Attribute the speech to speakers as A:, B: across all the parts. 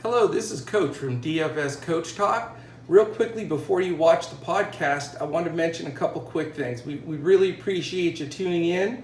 A: Hello, this is Coach from DFS Coach Talk. Real quickly, before you watch the podcast, I want to mention a couple quick things. We really appreciate you tuning in.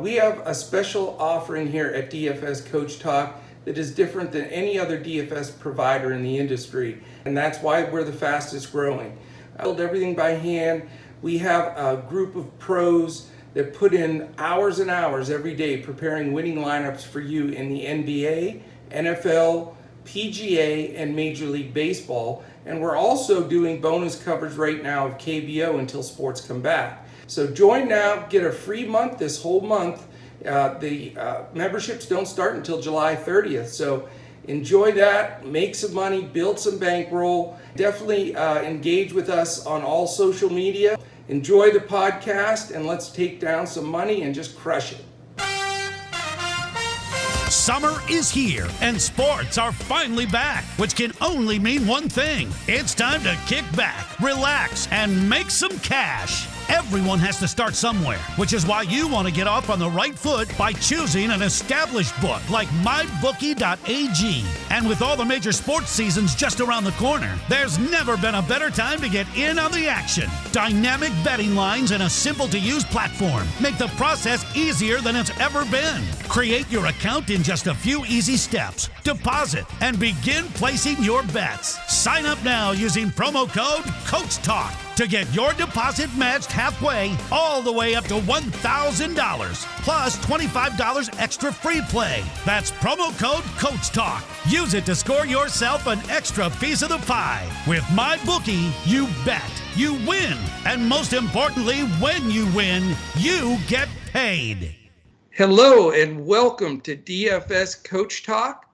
A: We have a special offering here at DFS Coach Talk that is different than any other DFS provider in the industry, and that's why we're the fastest growing. I build everything by hand. We have a group of pros that put in hours and hours every day preparing winning lineups for you in the NBA, NFL, PGA, and Major League Baseball. And we're also doing bonus coverage right now of KBO until sports come back. So join now, get a free month this whole month. The memberships don't start until July 30th. So enjoy that, make some money, build some bankroll. Definitely engage with us on all social media. Enjoy the podcast, and let's take down some money and just crush it.
B: Summer is here, and sports are finally back, which can only mean one thing. It's time to kick back, relax, and make some cash. Everyone has to start somewhere, which is why you want to get off on the right foot by choosing an established book like mybookie.ag. And with all the major sports seasons just around the corner, there's never been a better time to get in on the action. Dynamic betting lines and a simple-to-use platform make the process easier than it's ever been. Create your account in just a few easy steps, deposit, and begin placing your bets. Sign up now using promo code COACHTALK to get your deposit matched halfway, all the way up to $1,000, plus $25 extra free play. That's promo code COACHTALK. Use it to score yourself an extra piece of the pie. With MyBookie, you bet, you win, and most importantly, when you win, you get paid.
A: Hello and welcome to DFS Coach Talk.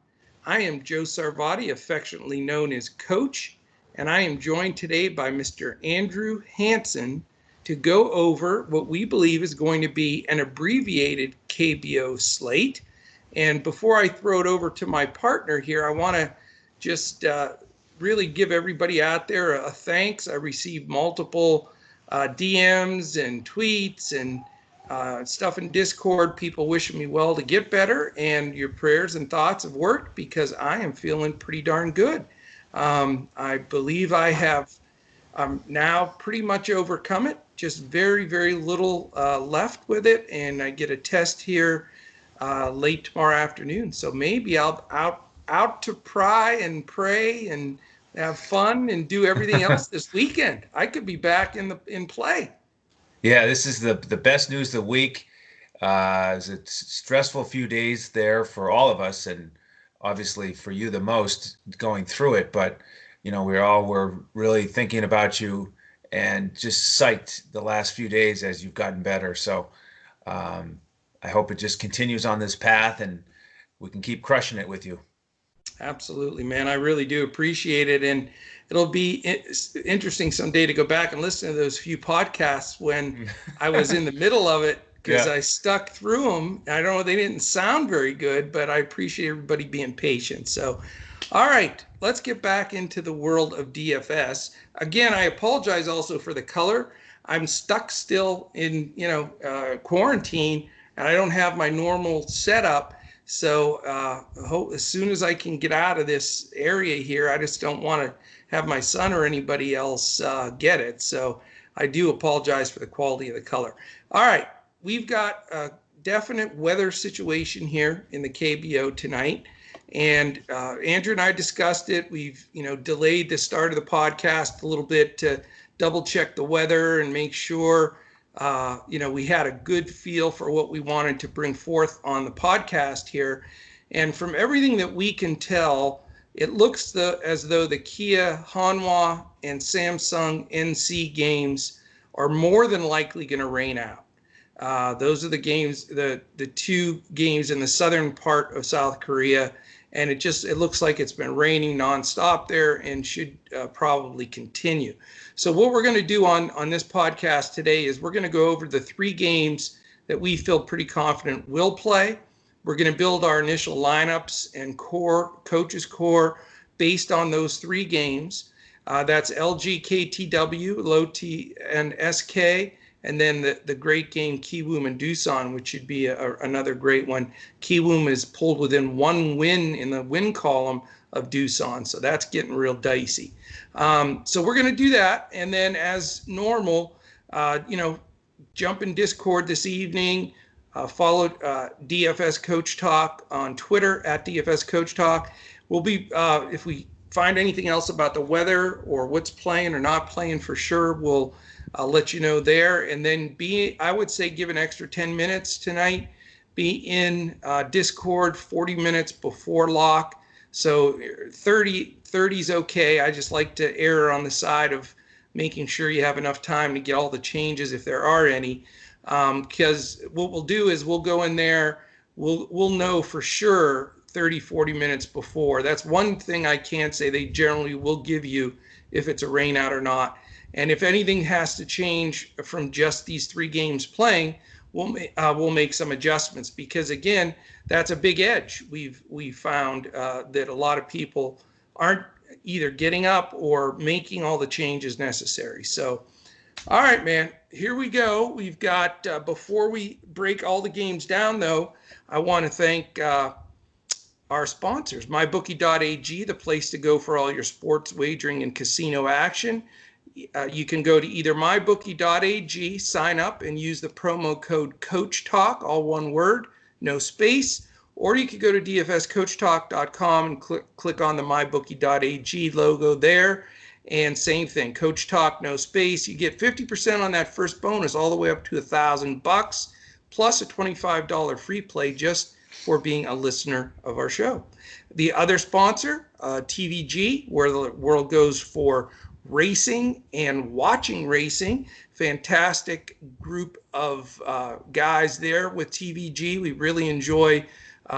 A: I am Joe Sarvadi, affectionately known as Coach, and I am joined today by Mr. Andrew Hanson to go over what we believe is going to be an abbreviated KBO slate. And before I throw it over to my partner here, I want to just really give everybody out there a thanks. I received multiple DMs and tweets and stuff in Discord, people wishing me well to get better, and your prayers and thoughts have worked because I am feeling pretty darn good. I believe I have now pretty much overcome it, just very, very little left with it, and I get a test here late tomorrow afternoon. So maybe I'll out to pry and pray and have fun and do everything else this weekend. I could be back in play.
C: Yeah, this is the best news of the week. It's a stressful few days there for all of us, and obviously for you the most going through it. But you know, we're really thinking about you and just psyched the last few days as you've gotten better. So I hope it just continues on this path and we can keep crushing it with you.
A: Absolutely, man. I really do appreciate it. And it'll be interesting someday to go back and listen to those few podcasts when I was in the middle of it, because I stuck through them. I don't know, they didn't sound very good, but I appreciate everybody being patient. So, all right, let's get back into the world of DFS. Again, I apologize also for the color. I'm stuck still in, quarantine, and I don't have my normal setup. So as soon as I can get out of this area here, I just don't want to have my son or anybody else get it. So I do apologize for the quality of the color. All right, we've got a definite weather situation here in the KBO tonight. And Andrew and I discussed it. We've, delayed the start of the podcast a little bit to double check the weather and make sure we had a good feel for what we wanted to bring forth on the podcast here. And from everything that we can tell, it looks as though the Kia, Hanwha, and Samsung NC games are more than likely going to rain out. Those are the games, the two games in the southern part of South Korea. And it looks like it's been raining nonstop there and should probably continue. So what we're going to do on this podcast today is we're going to go over the three games that we feel pretty confident will play. We're going to build our initial lineups and coaches core based on those three games. That's LG, KTW, Low T, and SK. And then the great game Kiwoom and Doosan, which should be another great one. Kiwoom is pulled within one win in the win column of deuce on. So that's getting real dicey. So we're going to do that. And then as normal, jump in Discord this evening. Follow DFS Coach Talk on Twitter at DFS Coach Talk. We'll be, if we find anything else about the weather or what's playing or not playing for sure, we'll let you know there. And then I would say give an extra 10 minutes tonight. Be in Discord 40 minutes before lock. So 30 is okay. I just like to err on the side of making sure you have enough time to get all the changes if there are any. Because what we'll do is we'll go in there, we'll know for sure 30, 40 minutes before. That's one thing I can say. They generally will give you if it's a rain out or not. And if anything has to change from just these 3 games playing, we'll make some adjustments, because again, that's a big edge. We've found that a lot of people aren't either getting up or making all the changes necessary. So, all right, man, here we go. We've got, before we break all the games down though, I want to thank our sponsors, mybookie.ag, the place to go for all your sports wagering and casino action. You can go to either mybookie.ag, sign up and use the promo code Coach Talk, all one word, no space, or you could go to dfscoachtalk.com and click on the mybookie.ag logo there, and same thing, Coach Talk, no space. You get 50% on that first bonus, all the way up to $1,000, plus a $25 free play just for being a listener of our show. The other sponsor, TVG, where the world goes for racing and watching racing. Fantastic group of guys there with TVG. We really enjoy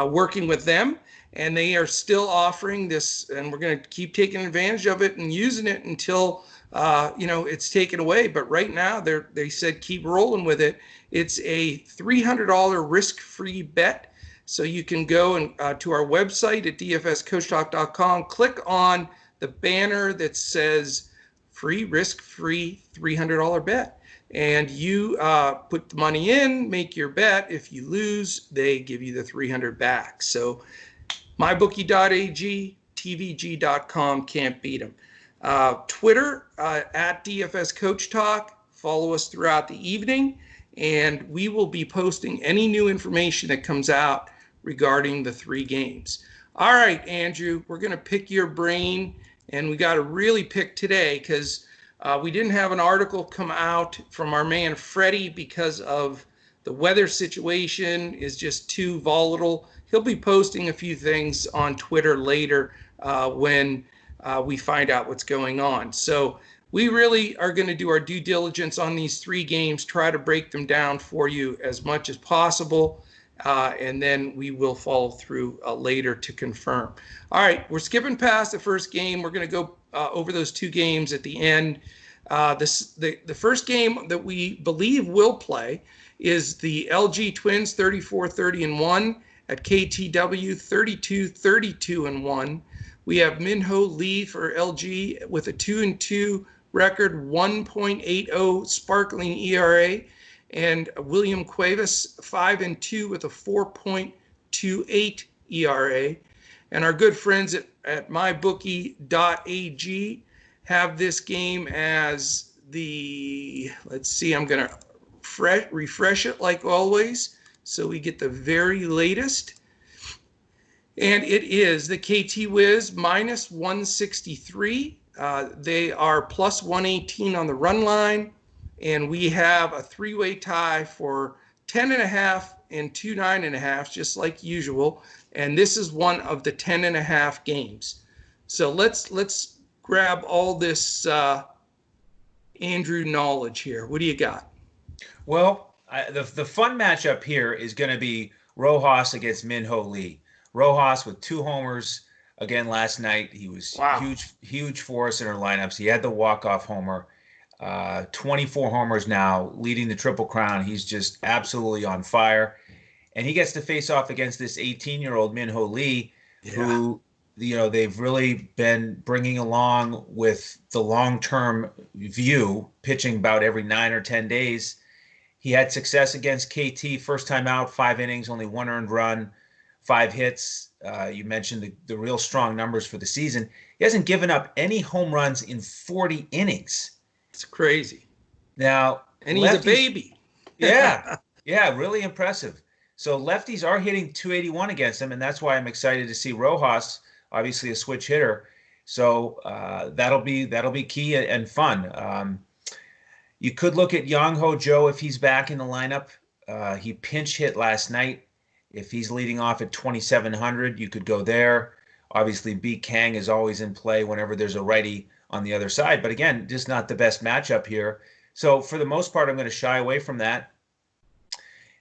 A: working with them, and they are still offering this, and we're going to keep taking advantage of it and using it until it's taken away. But right now they said keep rolling with it. It's a $300 risk-free bet. So you can go to our website at dfscoachtalk.com, click on the banner that says free, risk-free $300 bet. And you put the money in, make your bet. If you lose, they give you the $300 back. So mybookie.ag, tvg.com, can't beat them. Twitter at DFS Coach Talk. Follow us throughout the evening, and we will be posting any new information that comes out regarding the 3 games. All right, Andrew, we're going to pick your brain, and we got to really pick today because we didn't have an article come out from our man Freddie because of the weather situation is just too volatile. He'll be posting a few things on Twitter later when we find out what's going on. So we really are going to do our due diligence on these 3 games, try to break them down for you as much as possible. And then we will follow through later to confirm. All right, we're skipping past the first game. We're going to go over those 2 games at the end. The first game that we believe will play is the LG Twins 34-30-1 at KTW 32-32-1. We have Min-Ho Lee for LG with a 2-2 record, 1.80 sparkling ERA. And William Cuevas, 5-2 with a 4.28 ERA. And our good friends at mybookie.ag have this game as let's see, I'm going to refresh it like always, so we get the very latest. And it is the KT Wiz minus 163. They are plus 118 on the run line. And we have a 3-way tie for 10.5 and 2 9.5, just like usual. And this is one of the 10.5 games. So let's grab all this Andrew knowledge here. What do you got?
C: Well, the fun matchup here is going to be Rojas against Min-Ho Lee. Rojas with 2 homers again last night. He was huge for us in our lineups. He had the walk-off homer. 24 homers now, leading the Triple Crown. He's just absolutely on fire. And he gets to face off against this 18-year-old Min-Ho Lee, who, they've really been bringing along with the long-term view, pitching about every 9 or 10 days. He had success against KT first time out, 5 innings, only 1 earned run, 5 hits. You mentioned the real strong numbers for the season. He hasn't given up any home runs in 40 innings.
A: It's crazy.
C: Now,
A: and he's a baby.
C: Yeah, really impressive. So lefties are hitting 281 against him, and that's why I'm excited to see Rojas, obviously a switch hitter. So that'll be key and fun. You could look at Yang Ho Joe if he's back in the lineup. He pinch hit last night. If he's leading off at 2,700, you could go there. Obviously, B. Kang is always in play whenever there's a righty on the other side. But again, just not the best matchup here. So for the most part, I'm going to shy away from that.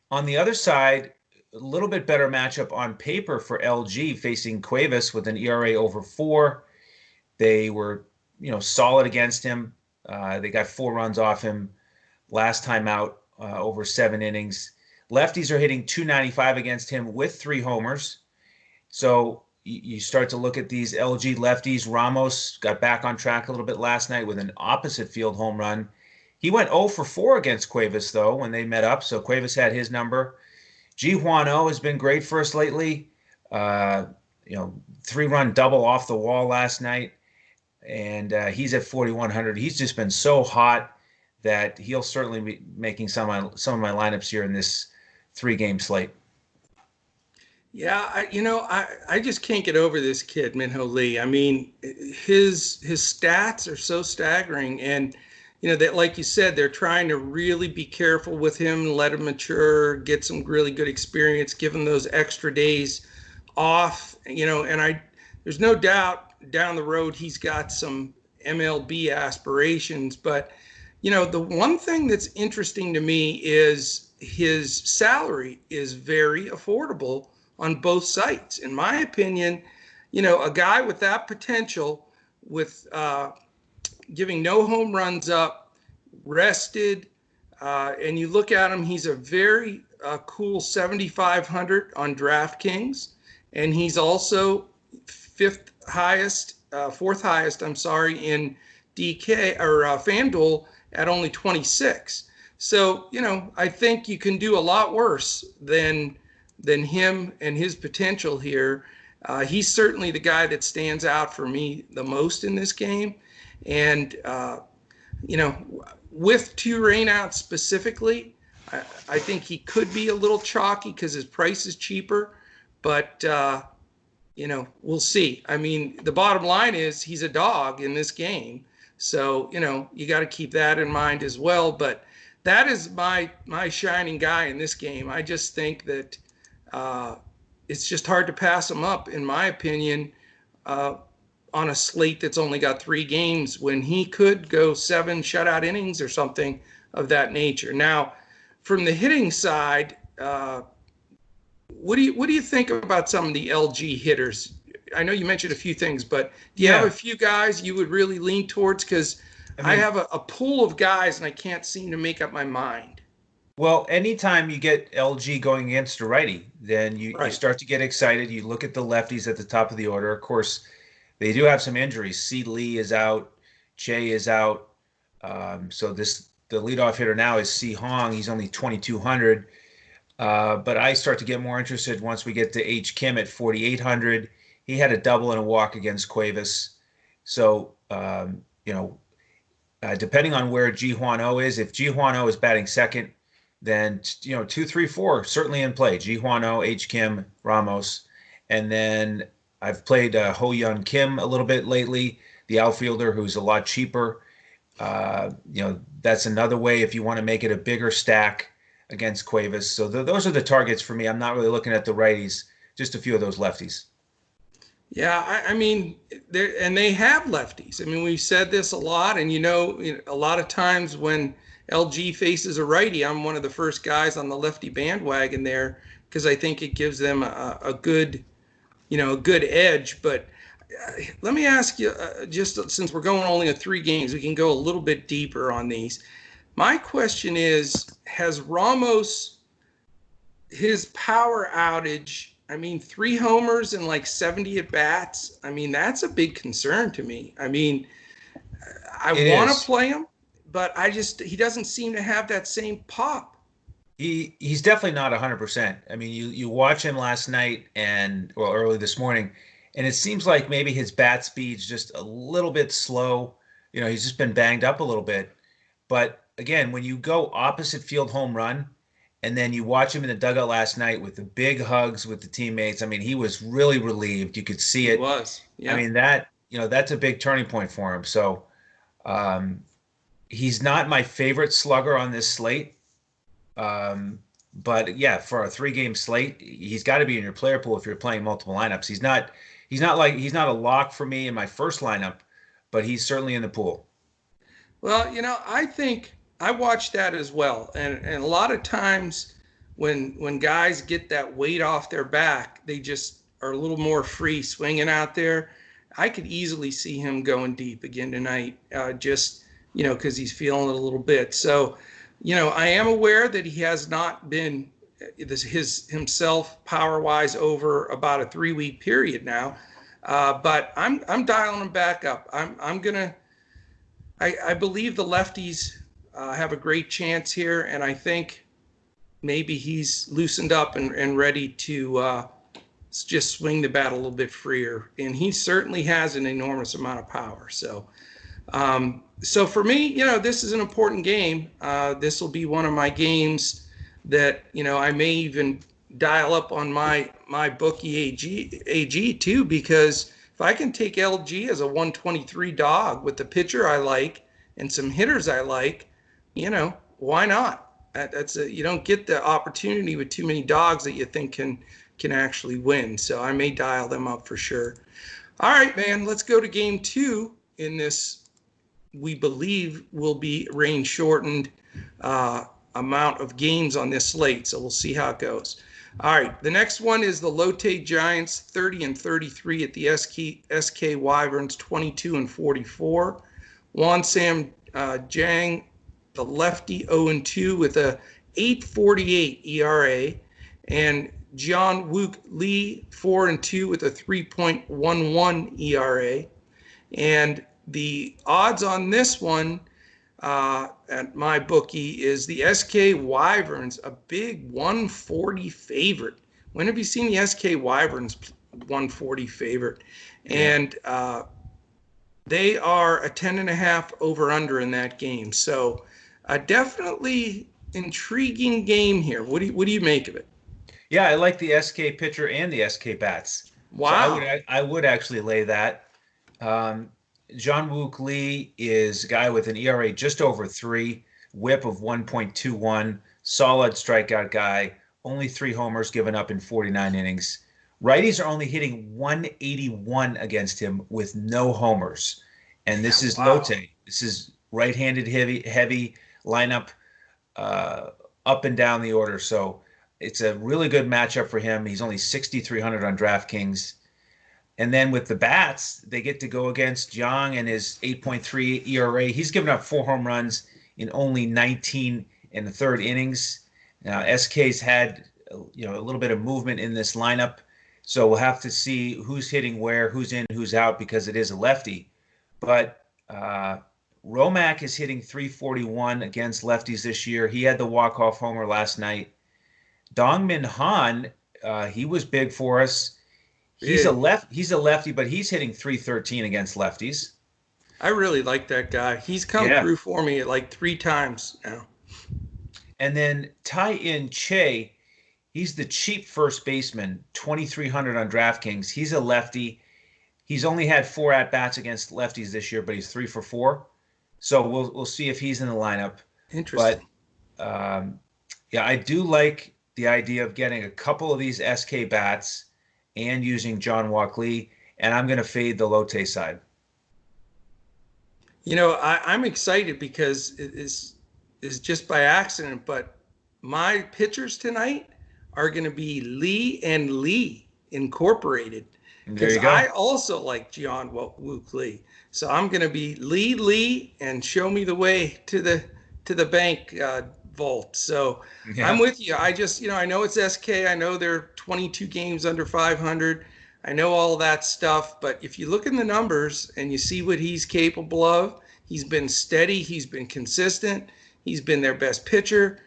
C: On the other side, a little bit better matchup on paper for LG facing Cuevas with an ERA over 4. They were, solid against him. They got 4 runs off him last time out over 7 innings. Lefties are hitting 295 against him with 3 homers. So you start to look at these LG lefties. Ramos got back on track a little bit last night with an opposite field home run. He went 0 for 4 against Cuevas, though, when they met up. So Cuevas had his number. Ji Hwan-Oh has been great for us lately. 3-run double off the wall last night. And he's at 4,100. He's just been so hot that he'll certainly be making some of my lineups here in this 3-game slate.
A: Yeah, I just can't get over this kid, Min-Ho Lee. I mean, his stats are so staggering, and that, like you said, they're trying to really be careful with him, let him mature, get some really good experience, give him those extra days off. And there's no doubt down the road he's got some MLB aspirations, but the one thing that's interesting to me is his salary is very affordable on both sites. In my opinion, a guy with that potential, with giving no home runs up, rested, and you look at him, he's a very cool 7,500 on DraftKings, and he's also fourth highest, in DK or FanDuel at only 26. So, I think you can do a lot worse than him and his potential here. He's certainly the guy that stands out for me the most in this game. And, with 2 rainouts specifically, I think he could be a little chalky because his price is cheaper. But, we'll see. I mean, the bottom line is he's a dog in this game. So, you got to keep that in mind as well. But that is my shining guy in this game. I just think that it's just hard to pass him up, in my opinion, on a slate that's only got 3 games when he could go 7 shutout innings or something of that nature. Now, from the hitting side, what do you think about some of the LG hitters? I know you mentioned a few things, but do you have a few guys you would really lean towards? Because I have a pool of guys and I can't seem to make up my mind.
C: Well, anytime you get LG going against a righty, then you start to get excited. You look at the lefties at the top of the order. Of course, they do have some injuries. C. Lee is out. Che is out. So the leadoff hitter now is C. Hong. He's only 2,200. But I start to get more interested once we get to H. Kim at 4,800. He had a double and a walk against Cuevas. So, depending on where Ji Hwan-Oh is, if Ji Hwan-Oh is batting second, then, 2, 3, 4 certainly in play. Ji Hwan-Oh, H. Kim, Ramos. And then I've played Ho Young Kim a little bit lately, the outfielder who's a lot cheaper. That's another way if you want to make it a bigger stack against Cuevas. So those are the targets for me. I'm not really looking at the righties, just a few of those lefties.
A: Yeah, I mean, they have lefties. I mean, we've said this a lot, and a lot of times when LG faces a righty, I'm one of the first guys on the lefty bandwagon there because I think it gives them a good edge. But let me ask you, just since we're going only 3 games, we can go a little bit deeper on these. My question is, has Ramos, his power outage, 3 homers and like 70 at bats, that's a big concern to me. I want to play him, but he doesn't seem to have that same pop.
C: He's definitely not 100%. I mean, you watch him last night early this morning, and it seems like maybe his bat speed's just a little bit slow. He's just been banged up a little bit. But again, when you go opposite field home run, and then you watch him in the dugout last night with the big hugs with the teammates. I mean, he was really relieved. You could see it.
A: He was. Yeah.
C: I mean, that's a big turning point for him. So he's not my favorite slugger on this slate. But yeah, for a 3-game slate, he's got to be in your player pool if you're playing multiple lineups. He's not a lock for me in my first lineup, but he's certainly in the pool.
A: Well, I think I watched that as well. And a lot of times when guys get that weight off their back, they just are a little more free swinging out there. I could easily see him going deep again tonight, just, because he's feeling it a little bit. So, I am aware that he has not been himself power-wise over about a 3-week period now. But I'm dialing him back up. I believe the lefties have a great chance here, and I think maybe he's loosened up and ready to just swing the bat a little bit freer. And he certainly has an enormous amount of power. So for me, this is an important game. This will be one of my games that, I may even dial up on my bookie AG too, because if I can take LG as a 123 dog with the pitcher I like and some hitters I like, why not? You don't get the opportunity with too many dogs that you think can actually win. So I may dial them up for sure. All right, man, let's go to game 2 in this, we believe will be rain shortened amount of games on this slate. So we'll see how it goes. All right, the next one is the Lotte Giants 30-33 at the SK Wyverns 22-44. Juan Sam Jang, the lefty, 0-2 with a 8.48 ERA, and John Wook Lee 4-2 with a 3.11 ERA. And the odds on this one at my bookie is the SK Wyverns, a big 140 favorite. When have you seen the SK Wyverns 140 favorite? And they are a 10.5 over under in that game. So definitely intriguing game here. What do you make of it?
C: Yeah, I like the SK pitcher and the SK bats.
A: Wow.
C: So I would actually lay that. John Wook Lee is a guy with an ERA just over 3, whip of 1.21, solid strikeout guy, only 3 homers given up in 49 innings. Righties are only hitting 181 against him with no homers. And this is Lotte. This is right-handed heavy lineup up and down the order. So it's a really good matchup for him. He's only 6,300 on DraftKings. And then with the bats, they get to go against Jiang and his 8.3 ERA. He's given up 4 home runs in only 19 in the 3rd innings. Now, SK's had a little bit of movement in this lineup. So we'll have to see who's hitting where, who's in, who's out, because it is a lefty. But Romack is hitting 341 against lefties this year. He had the walk-off homer last night. Dongmin Han, he was big for us. He's a lefty, but he's hitting 313 against lefties.
A: I really like that guy. He's come through for me like 3 times now.
C: And then Tai-In Che, he's the cheap first baseman, 2,300 on DraftKings. He's a lefty. He's only had 4 at-bats against lefties this year, but he's 3 for 4. So we'll see if he's in the lineup.
A: Interesting.
C: But I do like the idea of getting a couple of these SK bats and using John Wook Lee, and I'm going to fade the Lotte side.
A: I'm excited because it is just by accident, but my pitchers tonight are going to be Lee and Lee Incorporated.
C: There you go.
A: I also like John Wook Lee. So I'm going to be Lee, and show me the way to the bank vault. So I'm with you. I just, I know it's SK. I know they're 22 games under 500. I know all that stuff. But if you look in the numbers and you see what he's capable of, he's been steady. He's been consistent. He's been their best pitcher.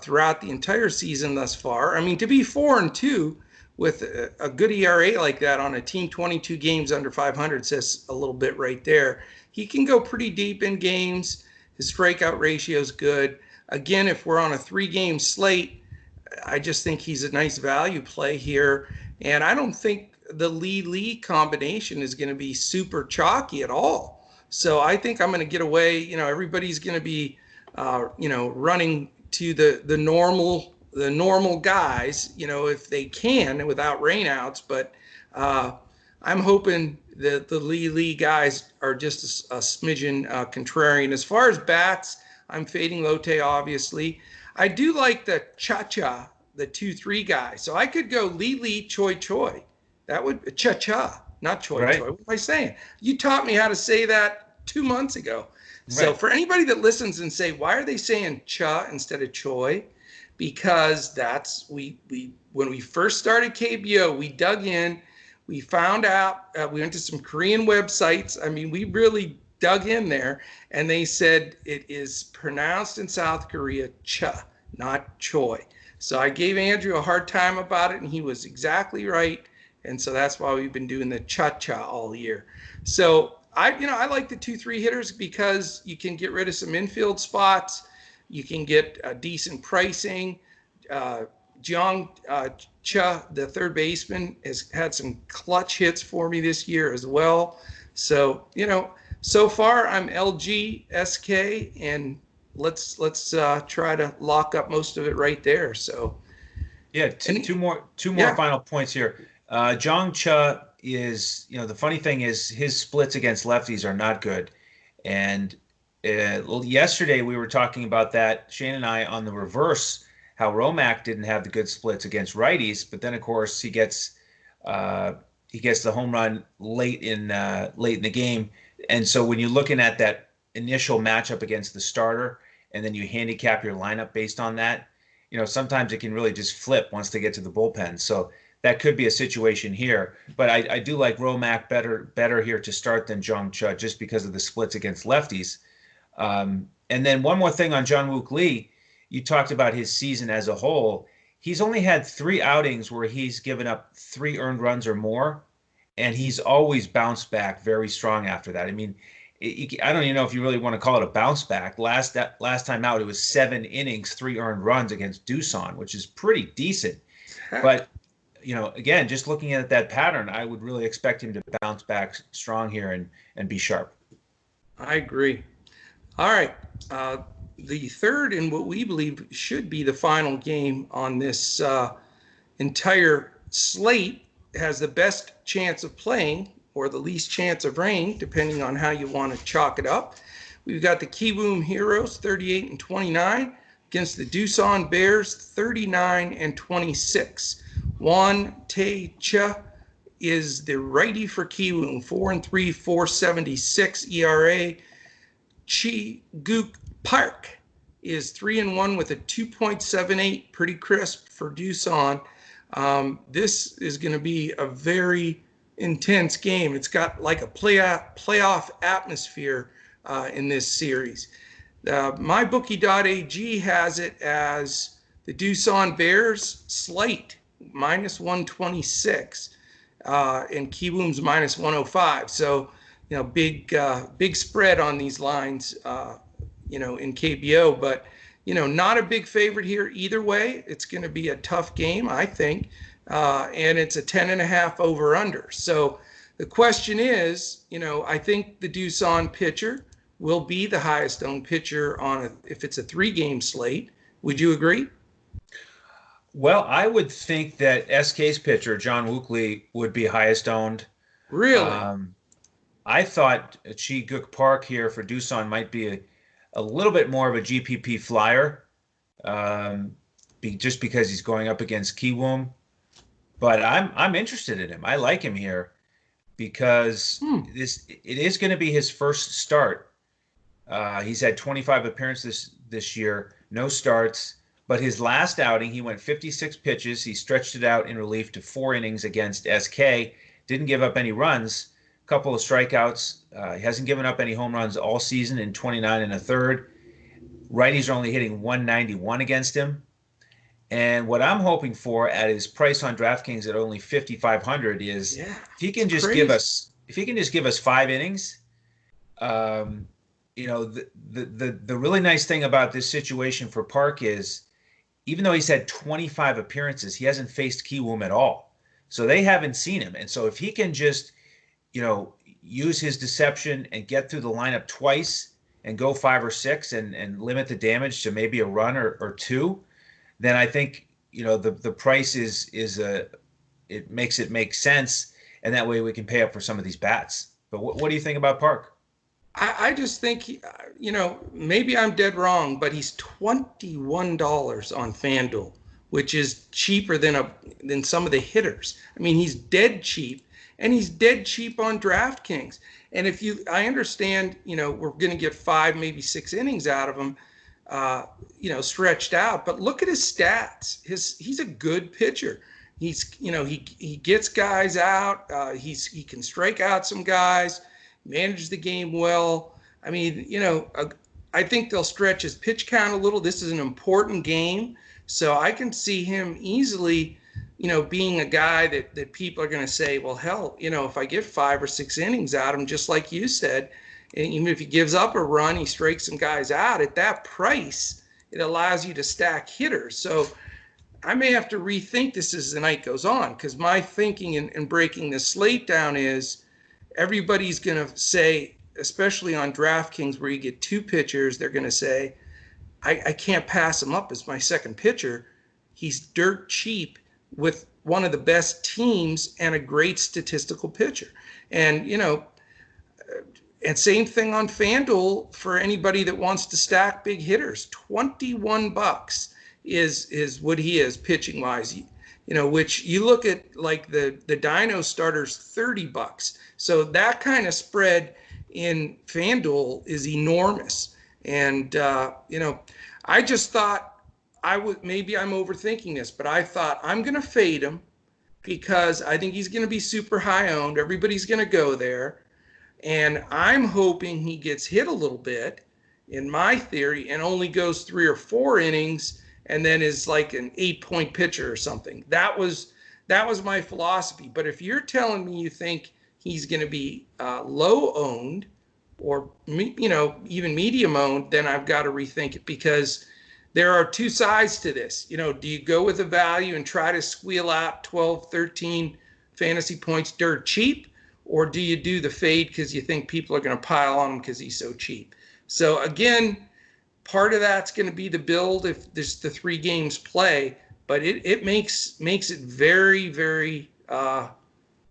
A: throughout the entire season thus far. I mean, to be 4-2 with a good ERA like that on a team 22 games under 500 says a little bit right there. He can go pretty deep in games. His strikeout ratio is good. Again, if we're on a 3-game slate, I just think he's a nice value play here. And I don't think the Lee combination is going to be super chalky at all. So I think I'm going to get away. Everybody's going to be, running to the normal guys, if they can without rainouts. But I'm hoping that the Lee guys are just a smidgen contrarian. As far as bats, I'm fading Lotte, obviously. I do like the Cha-Cha, the 2-3 guy. So I could go Lee, Choi. That would Cha-Cha, not Choi.
C: Right.
A: What am I saying? You taught me how to say that 2 months ago. Right. So for anybody that listens and say, why are they saying Cha instead of Choi? Because that's when we first started KBO, we dug in, we found out, we went to some Korean websites. I mean, we really dug in there, and they said it is pronounced in South Korea Cha, not Choi. So I gave Andrew a hard time about it, and he was exactly right. And so that's why we've been doing the Cha-Cha all year. So I like the 2-3 hitters because you can get rid of some infield spots. You can get a decent pricing. Jeong Cha, the third baseman, has had some clutch hits for me this year as well. So, so far I'm LG, SK, and let's try to lock up most of it right there. So,
C: yeah, two more final points here. Jeong Cha is, the funny thing is his splits against lefties are not good, and yesterday we were talking about that, Shane and I, on the reverse, how Romack didn't have the good splits against righties, but then of course he gets the home run late in the game, and so when you're looking at that initial matchup against the starter, and then you handicap your lineup based on that, sometimes it can really just flip once they get to the bullpen. So that could be a situation here, but I do like Romack better here to start than Jeong Cha just because of the splits against lefties. And then one more thing on Jung-Wook Lee. You talked about his season as a whole. He's only had 3 outings where he's given up 3 earned runs or more, and he's always bounced back very strong after that. I mean, I don't even know if you really want to call it a bounce back. Last time out, it was 7 innings, 3 earned runs against Doosan, which is pretty decent. But again, just looking at that pattern, I would really expect him to bounce back strong here and be sharp.
A: I agree. All right. The third and what we believe should be the final game on this entire slate has the best chance of playing or the least chance of rain, depending on how you want to chalk it up. We've got the Kiwoom Heroes, 38-29, against the Doosan Bears, 39-26. Juan Tae-Cha is the righty for Kiwoom, 4-3, 4.76 ERA. Chi Gook Park is 3-1 with a 2.78, pretty crisp for Doosan. This is going to be a very intense game. It's got like a playoff atmosphere in this series. MyBookie.ag has it as the Doosan Bears slight -126 and Kiwoom's -105. So, big spread on these lines, in KBO, but, not a big favorite here either way. It's going to be a tough game, I think, and it's a 10.5 over under. So the question is, I think the Doosan pitcher will be the highest owned pitcher if it's a 3-game slate. Would you agree?
C: Well, I would think that SK's pitcher, Jung-Wook Lee, would be highest owned.
A: Really?
C: I thought Chi Gook Park here for Doosan might be a little bit more of a GPP flyer, just because he's going up against Kiwoom. But I'm interested in him. I like him here because it is going to be his first start. He's had 25 appearances this year, no starts. But his last outing, he went 56 pitches. He stretched it out in relief to 4 innings against SK. Didn't give up any runs. A couple of strikeouts. He hasn't given up any home runs all season in 29 1/3. Righties are only hitting 191 against him. And what I'm hoping for at his price on DraftKings at only 5,500 is if he can just give us 5 innings. The really nice thing about this situation for Park is, even though he's had 25 appearances, he hasn't faced Kiwoom at all. So they haven't seen him. And so if he can just, use his deception and get through the lineup twice and go 5 or 6 and limit the damage to maybe a run or 2, then I think, the price it makes it make sense. And that way we can pay up for some of these bats. But what do you think about Park?
A: I just think, maybe I'm dead wrong, but he's $21 on FanDuel, which is cheaper than some of the hitters. I mean, he's dead cheap, and he's dead cheap on DraftKings. And I understand, we're going to get 5, maybe 6 innings out of him, stretched out. But look at his stats. He's a good pitcher. He's, he gets guys out. He can strike out some guys. Manage the game well. I mean, I think they'll stretch his pitch count a little. This is an important game. So I can see him easily, being a guy that people are going to say, well, hell, if I get 5 or 6 innings out of him, just like you said, and even if he gives up a run, he strikes some guys out at that price, it allows you to stack hitters. So I may have to rethink this as the night goes on, because my thinking in breaking the slate down is, everybody's going to say, especially on DraftKings where you get 2 pitchers, they're going to say, I can't pass him up as my second pitcher. He's dirt cheap with one of the best teams and a great statistical pitcher. And, and same thing on FanDuel for anybody that wants to stack big hitters. $21 is what he is pitching wise. Which you look at like the Dino starters, $30. So that kind of spread in FanDuel is enormous. And, I just thought maybe I'm overthinking this, but I thought I'm going to fade him because I think he's going to be super high owned. Everybody's going to go there. And I'm hoping he gets hit a little bit in my theory and only goes 3 or 4 innings and then is like an 8-point pitcher or something. That was my philosophy. But if you're telling me you think he's going to be low owned or, even medium owned, then I've got to rethink it, because there are 2 sides to this. Do you go with a value and try to squeal out 12, 13 fantasy points dirt cheap, or do you do the fade because you think people are going to pile on him because he's so cheap? So again, part of that's going to be the build if there's the 3 games play, but it makes it very, very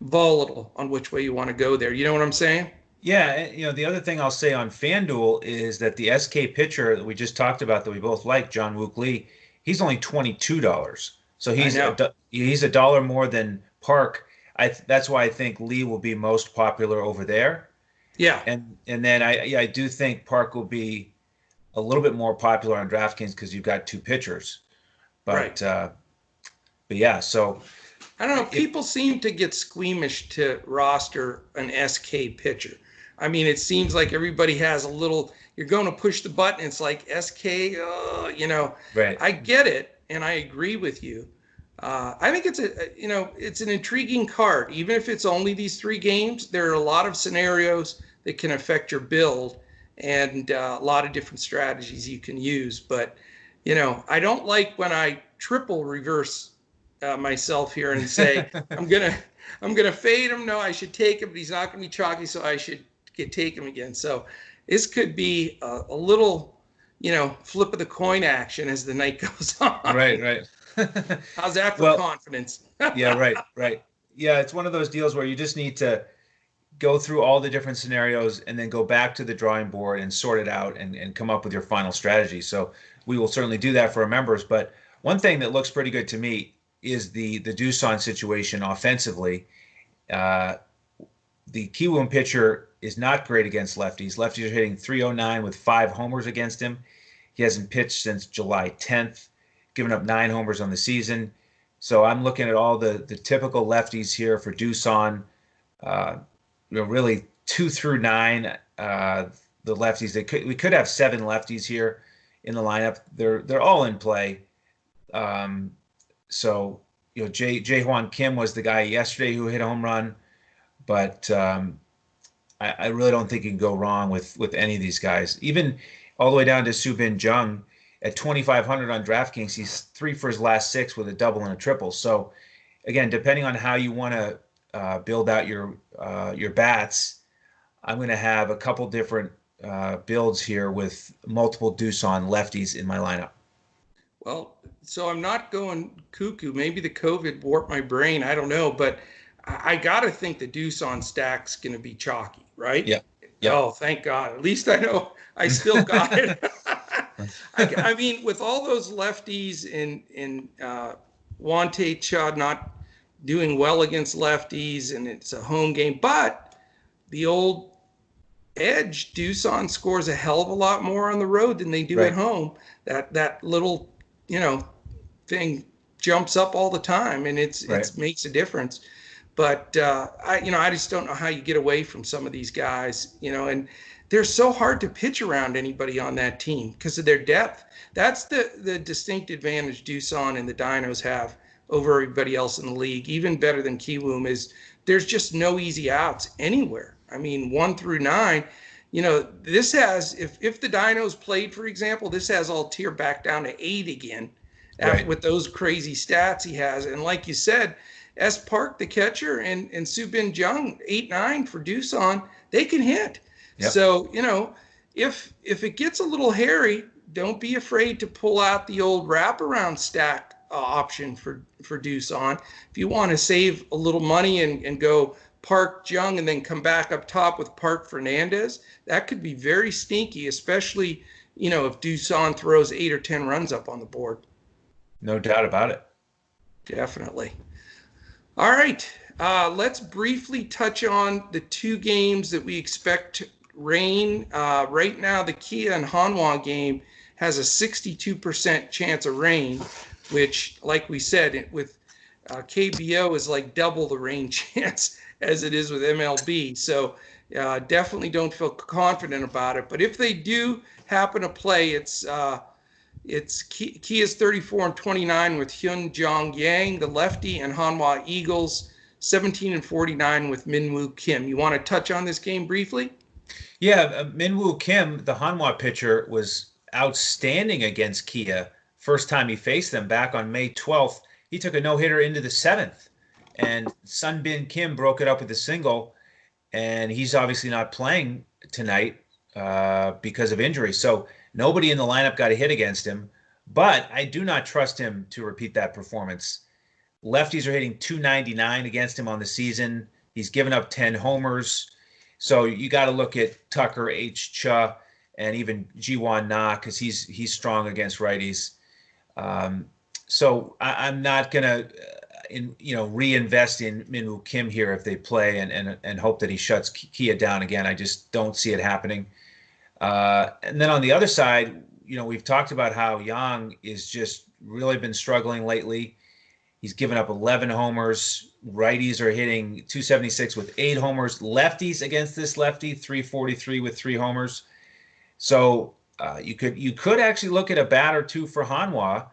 A: volatile on which way you want to go there. You know what I'm saying?
C: Yeah. The other thing I'll say on FanDuel is that the SK pitcher that we just talked about that we both like, John Wook Lee, he's only $22. So he's $1 more than Park. That's why I think Lee will be most popular over there.
A: Yeah.
C: And then I do think Park will be a little bit more popular on DraftKings because you've got 2 pitchers. But
A: right.
C: But yeah, so
A: I don't know. People seem to get squeamish to roster an SK pitcher. I mean, it seems like everybody has a little. You're going to push the button. It's like SK.
C: Right.
A: I get it, and I agree with you. I think it's an intriguing card. Even if it's only these 3 games, there are a lot of scenarios that can affect your build, and a lot of different strategies you can use. But I don't like when I triple reverse myself here and say I'm gonna fade him. No, I should take him, but he's not gonna be chalky, so I should take him again. So this could be a little, flip of the coin action as the night goes on.
C: Right.
A: How's that for confidence?
C: Yeah, right. Yeah, it's one of those deals where you just need to go through all the different scenarios and then go back to the drawing board and sort it out and come up with your final strategy. So we will certainly do that for our members. But one thing that looks pretty good to me is the Doosan situation offensively. The Kiwoom pitcher is not great against lefties. Lefties are hitting .309 with 5 homers against him. He hasn't pitched since July 10th, given up 9 homers on the season. So I'm looking at all the typical lefties here for Doosan. Really 2 through 9, the lefties. We could have 7 lefties here in the lineup. They're all in play. So Jae-Hwan Kim was the guy yesterday who hit a home run, but I really don't think you can go wrong with any of these guys. Even all the way down to Subin Jung at 2,500 on DraftKings. He's 3 for his last 6 with a double and a triple. So again, depending on how you want to build out your bats, I'm going to have a couple different builds here with multiple Doosan lefties in my lineup.
A: Well, so I'm not going cuckoo. Maybe the COVID warped my brain. I don't know, but I got to think the Doosan stack's going to be chalky, right?
C: Yeah.
A: Oh, thank God. At least I know I still got it. I mean, with all those lefties and Wante Cha not doing well against lefties, and it's a home game, but the old edge, Doosan scores a hell of a lot more on the road than they do at home. That little, thing jumps up all the time, and it makes a difference. But I just don't know how you get away from some of these guys, and they're so hard to pitch around anybody on that team because of their depth. That's the distinct advantage Doosan and the Dinos have over everybody else in the league, even better than Kiwoom, is there's just no easy outs anywhere. I mean, 1 through 9, this has, if the Dinos played, for example, this has Altier back down to 8 again with those crazy stats he has. And like you said, S. Park, the catcher, and Subin Jung, 8-9 for Doosan, they can hit. Yep. So, if it gets a little hairy, don't be afraid to pull out the old wraparound stack option for Doosan. If you want to save a little money and go Park Jung and then come back up top with Park Fernandez, that could be very sneaky, especially, if Doosan throws 8 or 10 runs up on the board.
C: No doubt about it.
A: Definitely. All right. Let's briefly touch on the 2 games that we expect to rain. Right now, the Kia and Hanwha game has a 62% chance of rain, which, like we said, with KBO is like double the rain chance as it is with MLB. So definitely don't feel confident about it. But if they do happen to play, it's Kia's 34-29 with Hyun Jong Yang, the lefty, and Hanwha Eagles 17-49 with Minwoo Kim. You want to touch on this game briefly?
C: Yeah, Minwoo Kim, the Hanwha pitcher, was outstanding against Kia. First time he faced them back on May 12th, he took a no-hitter into the 7th, and Sunbin Kim broke it up with a single, and he's obviously not playing tonight because of injury. So nobody in the lineup got a hit against him, but I do not trust him to repeat that performance. Lefties are hitting 299 against him on the season. He's given up 10 homers. So you got to look at Tucker H. Cha and even Jiwon Na because he's strong against righties. So I'm not gonna reinvest in Minwoo Kim here if they play and hope that he shuts Kia down again. I just don't see it happening. And then on the other side, we've talked about how Yang is just really been struggling lately. He's given up 11 homers. Righties are hitting 276 with 8 homers. Lefties against this lefty, 343 with 3 homers. So you could actually look at a bat or two for Hanwha.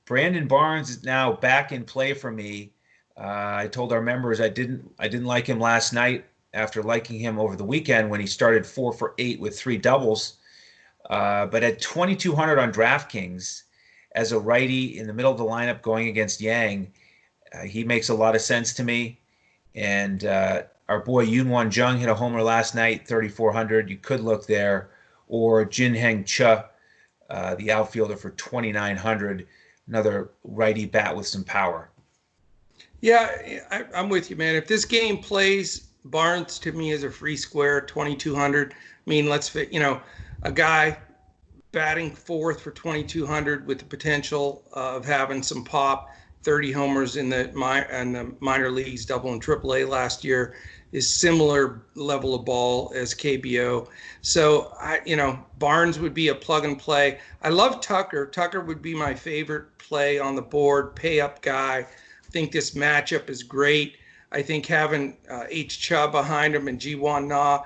C: Brandon Barnes is now back in play for me. I told our members I didn't like him last night after liking him over the weekend when he started 4 for 8 with 3 doubles. But at 2,200 on DraftKings, as a righty in the middle of the lineup going against Yang, he makes a lot of sense to me. And our boy Yoonwon Jung hit a homer last night, 3,400. You could look there. Or Jinheng Cha, the outfielder, for 2,900. Another righty bat with some power.
A: Yeah, I'm with you, man. If this game plays, Barnes to me is a free square, 2,200. I mean, a guy batting 4th for 2,200 with the potential of having some pop, 30 homers in the minor leagues, double and triple A last year, is similar level of ball as KBO. So Barnes would be a plug and play. I love Tucker. Tucker would be my favorite play on the board, pay up guy. I think this matchup is great. I think having H. Cha behind him and Jiwon Na,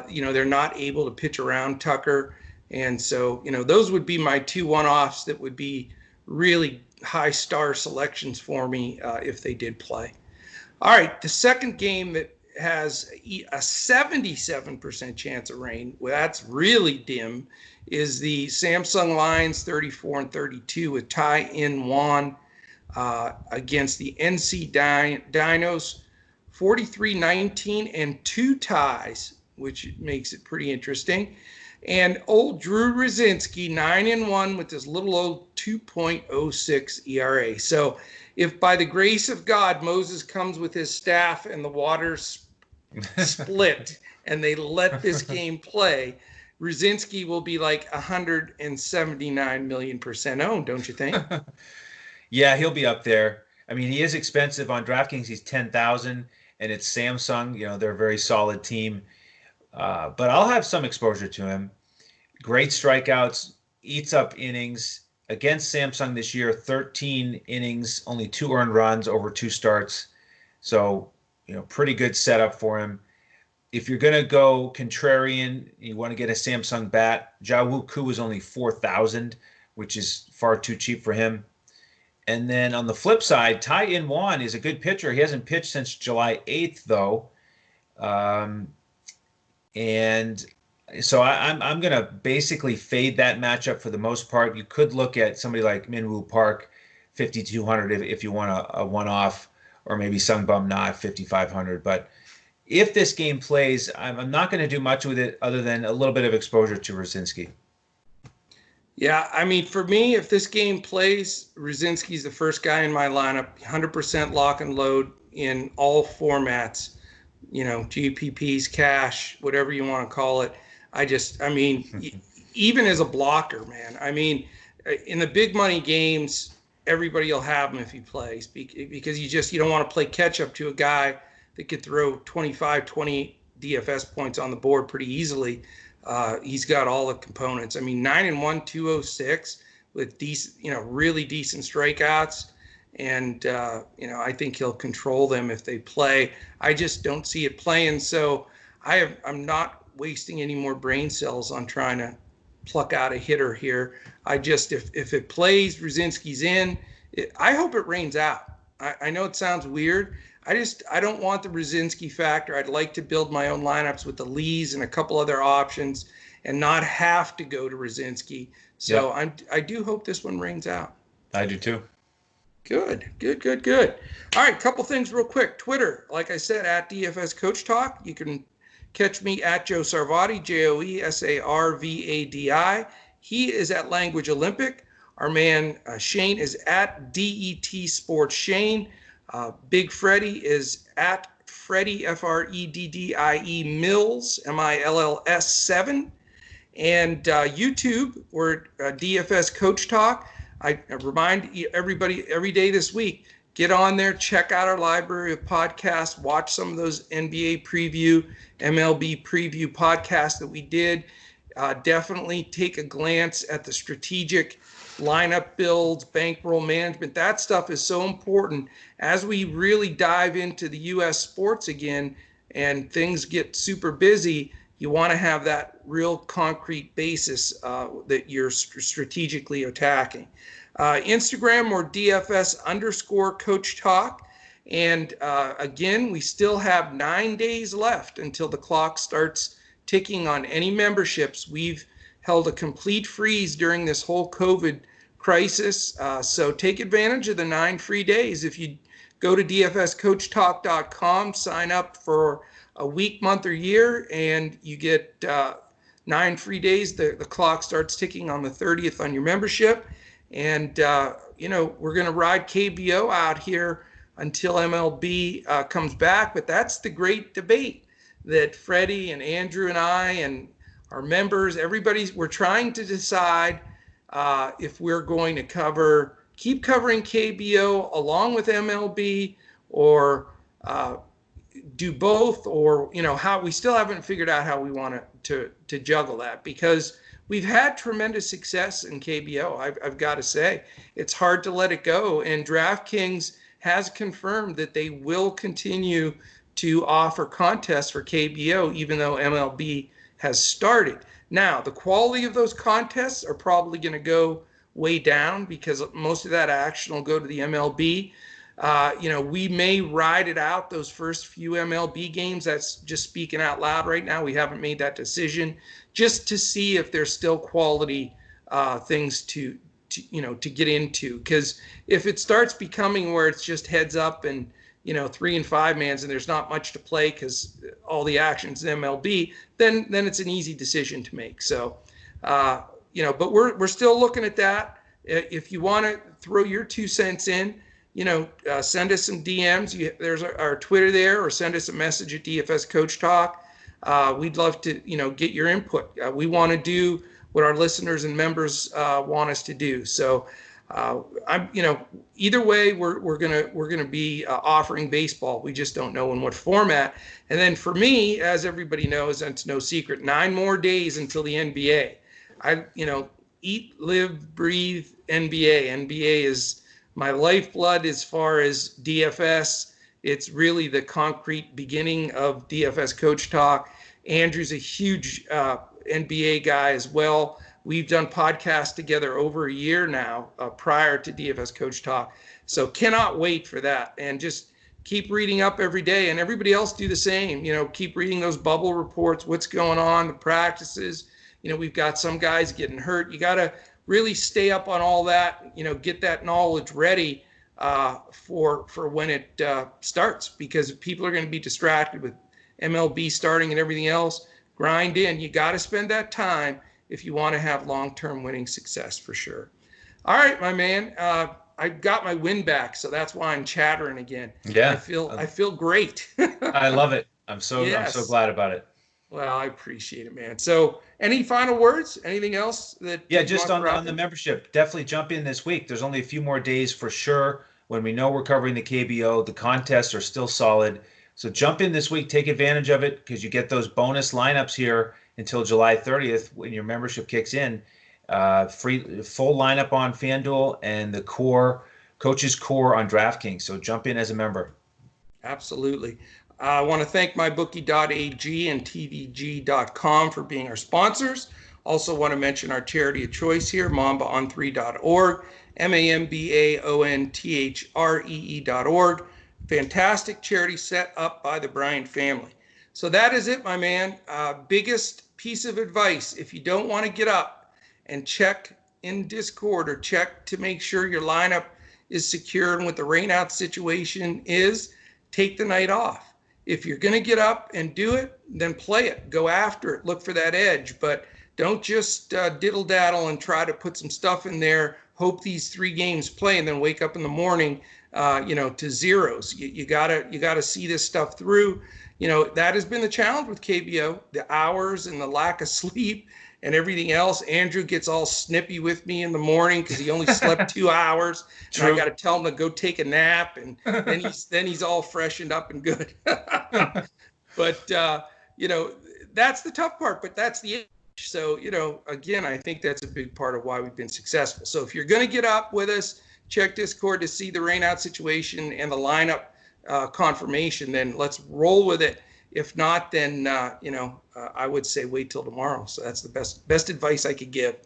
A: they're not able to pitch around Tucker. And so, those would be my 2 one-offs that would be really high star selections for me if they did play. All right, the second game that has a 77% chance of rain, well, that's really dim, is the Samsung Lions 34-32 with Ty In Wan against the NC Dinos 43-19 and 2 ties, which makes it pretty interesting. And old Drew Rosinski 9-1 with this little old 2.06 ERA. So if by the grace of God Moses comes with his staff and the waters split and they let this game play, Rosinski will be like 179 million % owned, don't you think?
C: Yeah, he'll be up there. I mean, he is expensive on DraftKings. He's 10,000, and it's Samsung. They're a very solid team. But I'll have some exposure to him. Great strikeouts, eats up innings. Against Samsung this year, 13 innings, only 2 earned runs over 2 starts. So, pretty good setup for him. If you're going to go contrarian, you want to get a Samsung bat, Jaewoo Koo is only 4,000, which is far too cheap for him. And then on the flip side, Ty In Wan is a good pitcher. He hasn't pitched since July 8th, though. And so I'm going to basically fade that matchup for the most part. You could look at somebody like Minwoo Park, 5,200 if you want a one-off, or maybe Sungbum Na 5,500. But if this game plays, I'm not going to do much with it other than a little bit of exposure to Rosinski.
A: Yeah, I mean, for me, if this game plays, Rosinski's the first guy in my lineup, 100% lock and load in all formats, GPPs, cash, whatever you want to call it. Even as a blocker, man, in the big money games, everybody will have him if he plays because you don't want to play catch up to a guy that could throw 25, 20 DFS points on the board pretty easily. He's got all the components. 9-1, 206 with decent, really decent strikeouts. And, I think he'll control them if they play. I just don't see it playing. So I'm not wasting any more brain cells on trying to pluck out a hitter here. If it plays, Rosinski's in. I hope it rains out. I know it sounds weird. I don't want the Rosinski factor. I'd like to build my own lineups with the Lees and a couple other options and not have to go to Rosinski. So yep. I do hope this one rains out.
C: I do too.
A: Good. All right, couple things real quick. Twitter, like I said, at DFS Coach Talk. You can catch me at Joe Sarvadi, JoeSarvadi. He is at Language Olympic. Our man Shane is at DET Sports Shane. Big Freddie is at Freddie, FREDDIE Mills, MILLS 7. And YouTube, we're DFS Coach Talk. I remind everybody every day this week, get on there, check out our library of podcasts, watch some of those NBA preview, MLB preview podcasts that we did. Definitely take a glance at the strategic lineup builds, bankroll management. That stuff is so important as we really dive into the U.S. sports again and things get super busy. You want to have that real concrete basis that you're strategically attacking. Instagram or DFS_Coach Talk. And again, we still have 9 days left until the clock starts ticking on any memberships. We've held a complete freeze during this whole COVID crisis. So take advantage of the 9 free days. If you go to dfscoachtalk.com, sign up for a week, month, or year, and you get 9 free days. The clock starts ticking on the 30th on your membership. And, we're going to ride KBO out here until MLB comes back. But that's the great debate that Freddie and Andrew and I and our members, we're trying to decide if we're going to keep covering KBO along with MLB or do both, or how we still haven't figured out how we want to juggle that, because we've had tremendous success in KBO. I've got to say, it's hard to let it go. And DraftKings has confirmed that they will continue to offer contests for KBO, even though MLB has started. Now, the quality of those contests are probably going to go way down because most of that action will go to the MLB. We may ride it out those first few MLB games. That's just speaking out loud right now. We haven't made that decision, just to see if there's still quality things to get into. Because if it starts becoming where it's just heads up and 3 and 5 mans and there's not much to play because all the action's in MLB, then it's an easy decision to make. So, but we're still looking at that. If you want to throw your 2 cents in, send us some DMs. There's our Twitter there, or send us a message at DFS Coach Talk. We'd love to, get your input. We want to do what our listeners and members want us to do. So, either way, we're gonna be offering baseball. We just don't know in what format. And then for me, as everybody knows, and it's no secret, 9 more days until the NBA. Eat, live, breathe NBA. NBA is my lifeblood as far as DFS. It's really the concrete beginning of DFS Coach Talk. Andrew's a huge NBA guy as well. We've done podcasts together over a year now prior to DFS Coach Talk. So cannot wait for that. And just keep reading up every day, and everybody else do the same. Keep reading those bubble reports, what's going on, the practices. We've got some guys getting hurt. You got to really stay up on all that, get that knowledge ready for when it starts, because people are going to be distracted with MLB starting and everything else. Grind in. You got to spend that time if you want to have long-term winning success, for sure. All right, my man. I got my win back, so that's why I'm chattering again.
C: Yeah.
A: I feel great.
C: I love it. I'm so glad about it.
A: Well, I appreciate it, man. So any final words? Anything else that?
C: Yeah, just on the membership, definitely jump in this week. There's only a few more days for sure. When we know we're covering the KBO, the contests are still solid. So jump in this week, take advantage of it, because you get those bonus lineups here until July 30th when your membership kicks in. Free full lineup on FanDuel and the coaches core on DraftKings. So jump in as a member.
A: Absolutely. I want to thank mybookie.ag and tvg.com for being our sponsors. Also want to mention our charity of choice here, mambaon3.org, MAMBAONTHREE.org. Fantastic charity set up by the Bryant family. So that is it, my man. Biggest piece of advice: if you don't want to get up and check in Discord or check to make sure your lineup is secure and what the rainout situation is, take the night off. If you're going to get up and do it, then play it. Go after it. Look for that edge. But don't just diddle-daddle and try to put some stuff in there, hope these 3 games play, and then wake up in the morning, to zeros. You gotta see this stuff through. That has been the challenge with KBO, the hours and the lack of sleep and everything else. Andrew gets all snippy with me in the morning because he only slept 2 hours. And I got to tell him to go take a nap, and then he's all freshened up and good. But that's the tough part. But that's the issue. So again, I think that's a big part of why we've been successful. So if you're going to get up with us, check Discord to see the rainout situation and the lineup confirmation. Then let's roll with it. If not, then I would say wait till tomorrow. So that's the best advice I could give.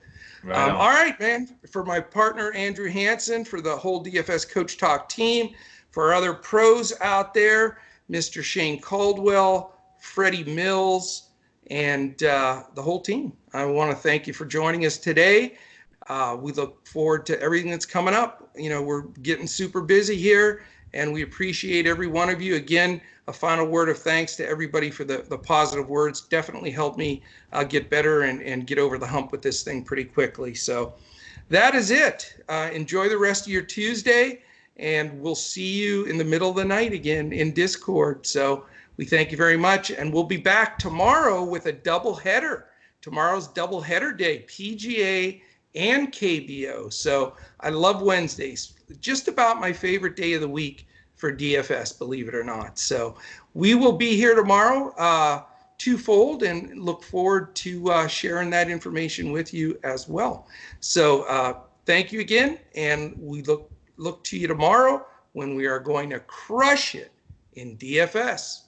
A: Right all right, man. For my partner Andrew Hanson, for the whole DFS Coach Talk team, for our other pros out there, Mr. Shane Caldwell, Freddie Mills, and the whole team, I want to thank you for joining us today. We look forward to everything that's coming up. We're getting super busy here, and we appreciate every one of you. Again, a final word of thanks to everybody for the positive words. Definitely helped me get better and get over the hump with this thing pretty quickly. So that is it. Enjoy the rest of your Tuesday, and we'll see you in the middle of the night again in Discord. So we thank you very much, and we'll be back tomorrow with a doubleheader. Tomorrow's doubleheader day, PGA and KBO. So I love Wednesdays. Just about my favorite day of the week for DFS, believe it or not. So we will be here tomorrow twofold, and look forward to sharing that information with you as well. So thank you again, and we look to you tomorrow when we are going to crush it in DFS.